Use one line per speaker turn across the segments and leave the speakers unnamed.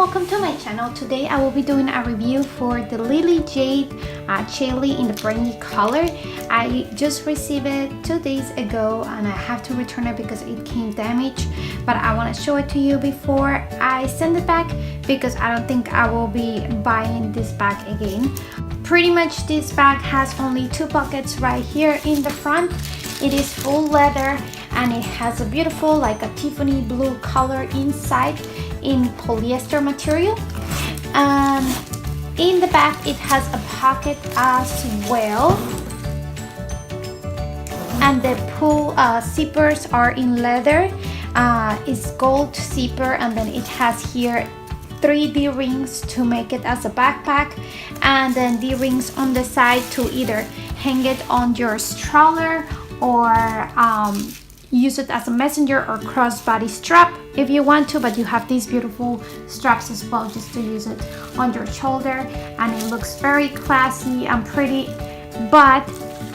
welcome to my channel. Today I will be doing a review for the Lily Jade Shaylee in the brandy color. I just received it 2 days ago and I have to return it because it came damaged, but I want to show it to you before I send it back because I don't think I will be buying this bag again. Pretty much this bag has only 2 pockets right here in the front. It is full leather and it has a beautiful like a Tiffany blue color inside in polyester material. In the back it has a pocket as well, and the pull zippers are in leather. It's gold zipper, and then it has here 3 D-rings to make it as a backpack, and then D-rings on the side to either hang it on your stroller or use it as a messenger or crossbody strap if you want to, but you have these beautiful straps as well just to use it on your shoulder, and it looks very classy and pretty, but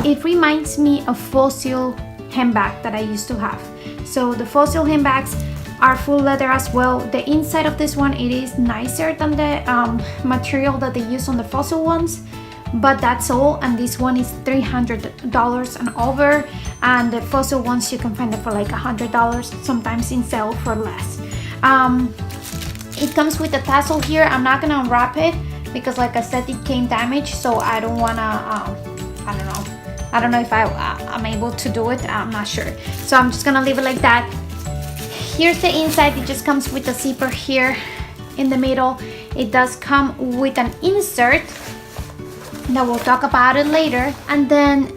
it reminds me of fossil handbag that I used to have. So the fossil handbags are full leather as well. The inside of this one, it is nicer than the material that they use on the fossil ones, but that's all. And this one is $300 and over, and the fossil ones you can find it for like $100, sometimes in sale for less. It comes with a tassel here. I'm not gonna unwrap it because like I said, it came damaged, so I don't wanna I don't know if I'm able to do it. I'm not sure, so I'm just gonna leave it like that. Here's the inside. It just comes with a zipper here in the middle. It does come with an insert that we'll talk about it later, and then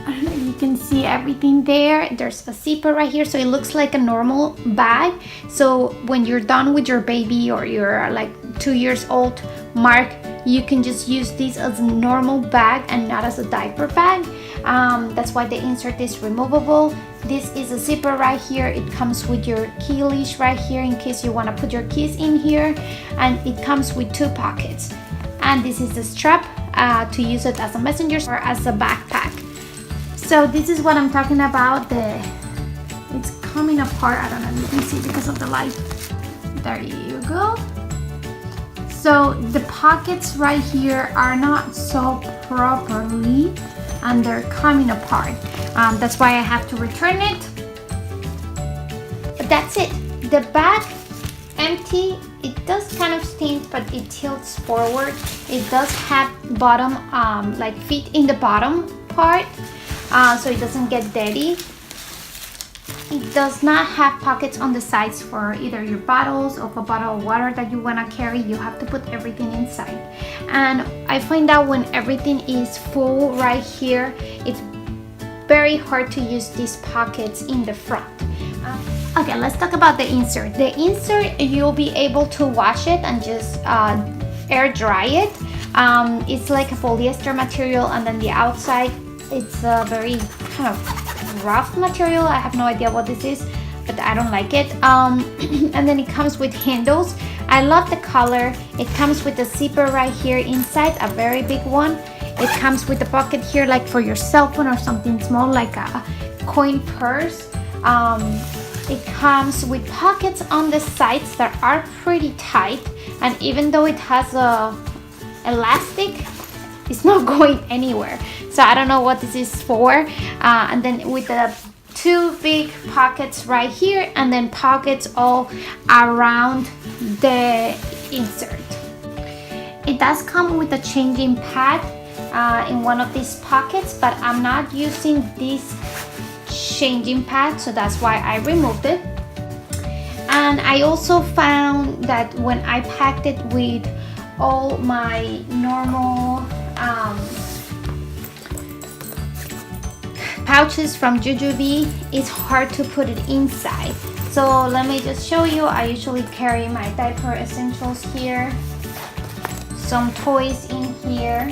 I don't know if you can see everything there. There's a zipper right here, so it looks like a normal bag. So when you're done with your baby or you're like 2 years old mark, you can just use this as a normal bag and not as a diaper bag. That's why the insert is removable. This is a zipper right here. It comes with your key leash right here in case you want to put your keys in here, and it comes with 2 pockets. And this is the strap to use it as a messenger or as a backpack. So this is what I'm talking about. It's coming apart. I don't know if you can see because of the light. There you go. So the pockets right here are not sewed properly and they're coming apart. That's why I have to return it. But that's it. The bag, empty. It does kind of stink, but it tilts forward. It does have bottom, like feet in the bottom part, so it doesn't get dirty. It does not have pockets on the sides for either your bottles or a bottle of water that you want to carry. You have to put everything inside. And I find that when everything is full right here, it's very hard to use these pockets in the front. Okay, let's talk about the insert. The insert, you'll be able to wash it and just air dry it. It's like a polyester material, and then the outside, it's a very kind of rough material. I have no idea what this is, but I don't like it. And then it comes with handles. I love the color. It comes with a zipper right here inside, a very big one. It comes with a pocket here like for your cell phone or something small like a coin purse. It comes with pockets on the sides that are pretty tight, and even though it has a elastic, it's not going anywhere. So I don't know what this is for. And then with the 2 big pockets right here, and then pockets all around the insert. It does come with a changing pad in one of these pockets, but I'm not using this changing pad, so that's why I removed it. And I also found that when I packed it with all my normal pouches from JuJuBe, it's hard to put it inside. So let me just show you. I usually carry my diaper essentials here, some toys in here,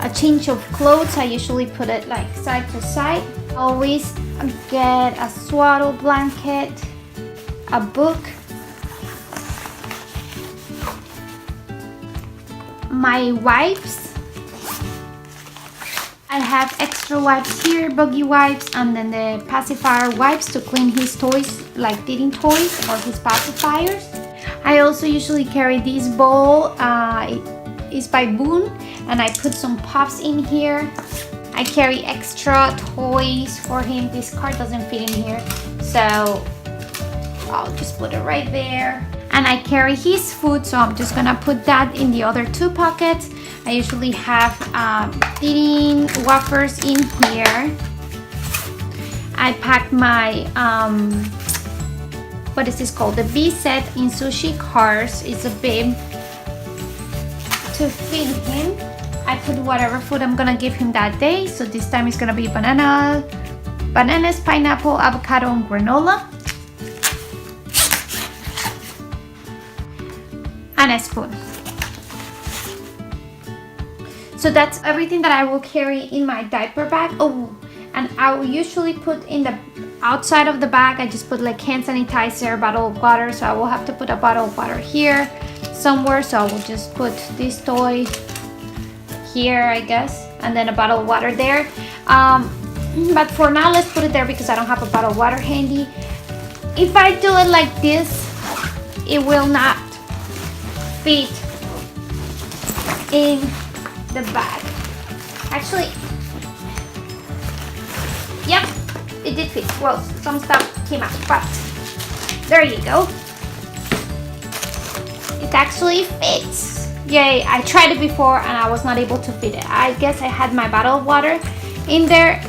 a change of clothes. I usually put it like side to side. Always get a swaddle blanket, a book, my wipes. I I have extra wipes here, buggy wipes, and then the pacifier wipes to clean his toys, like teething toys or his pacifiers. I also usually carry this bowl. It is by Boone, and I put some pops in here. I carry extra toys for him. This card doesn't fit in here, so I'll just put it right there. And I carry his food, so I'm just gonna put that in the other two pockets. I usually have eating wafers in here. I pack my what is this called? The Be Set in sushi cars. It's a bib to feed him. I put whatever food I'm gonna give him that day. So this time it's gonna be bananas, pineapple, avocado, and granola. And a spoon. So that's everything that I will carry in my diaper bag. Oh, and I will usually put in the outside of the bag, I just put like hand sanitizer, bottle of water. So I will have to put a bottle of water here somewhere. So I will just put this toy here, I guess, and then a bottle of water there. But for now, let's put it there because I don't have a bottle of water handy. If I do it like this, it will not fit in the bag. Actually, yep, it did fit. Well, some stuff came out, but there you go. It actually fits. Yay, I tried it before and I was not able to fit it. I guess I had my bottle of water in there.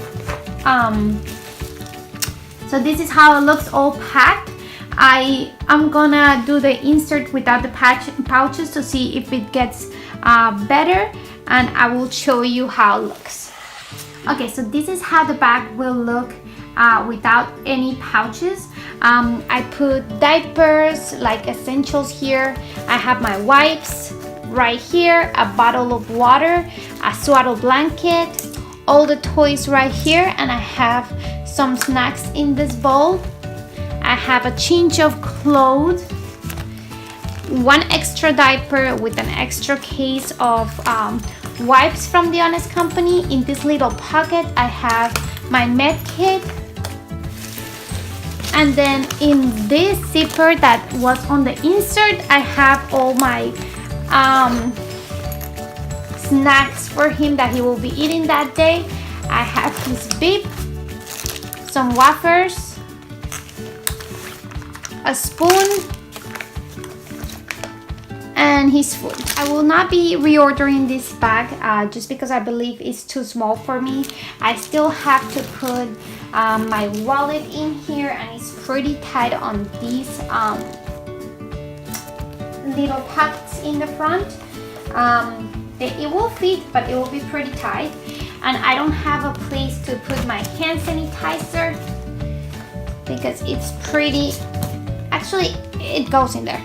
So this is how it looks all packed. I'm gonna do the insert without the pouches to see if it gets better, and I will show you how it looks. Okay, so this is how the bag will look without any pouches. I put diapers, like essentials here. I have my wipes right here, a bottle of water, a swaddle blanket, all the toys right here, and I have some snacks in this bowl. I have a change of clothes, one extra diaper with an extra case of wipes from the Honest Company. In this little pocket, I have my med kit. And then in this zipper that was on the insert, I have all my snacks for him that he will be eating that day. I have his bib, some wafers, a spoon, and his food. I will not be reordering this bag just because I believe it's too small for me. I still have to put my wallet in here, and it's pretty tight on these little pockets in the front. It will fit, but it will be pretty tight. And I don't have a place to put my hand sanitizer because it's pretty, actually it goes in there.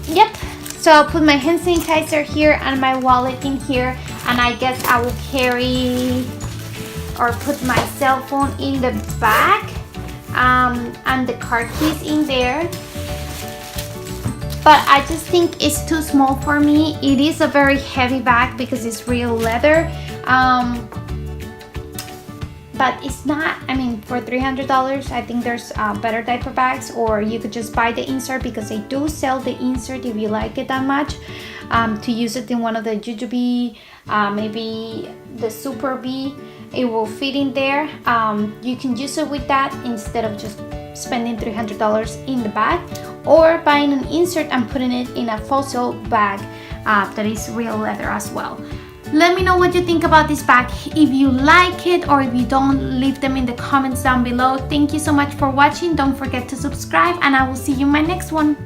Yep, so I'll put my hand sanitizer here and my wallet in here, and I guess I will carry or put my cell phone in the back and the car keys in there. But I just think it's too small for me. It is a very heavy bag because it's real leather. But it's not, I mean, for $300, I think there's better diaper bags, or you could just buy the insert because they do sell the insert if you like it that much, to use it in one of the JuJuBe, maybe the Super B. It will fit in there. You can use it with that instead of just spending $300 in the bag, or buying an insert and putting it in a fossil bag that is real leather as well. Let me know what you think about this bag. If you like it or if you don't, leave them in the comments down below. Thank you so much for watching. Don't forget to subscribe, and I will see you in my next one.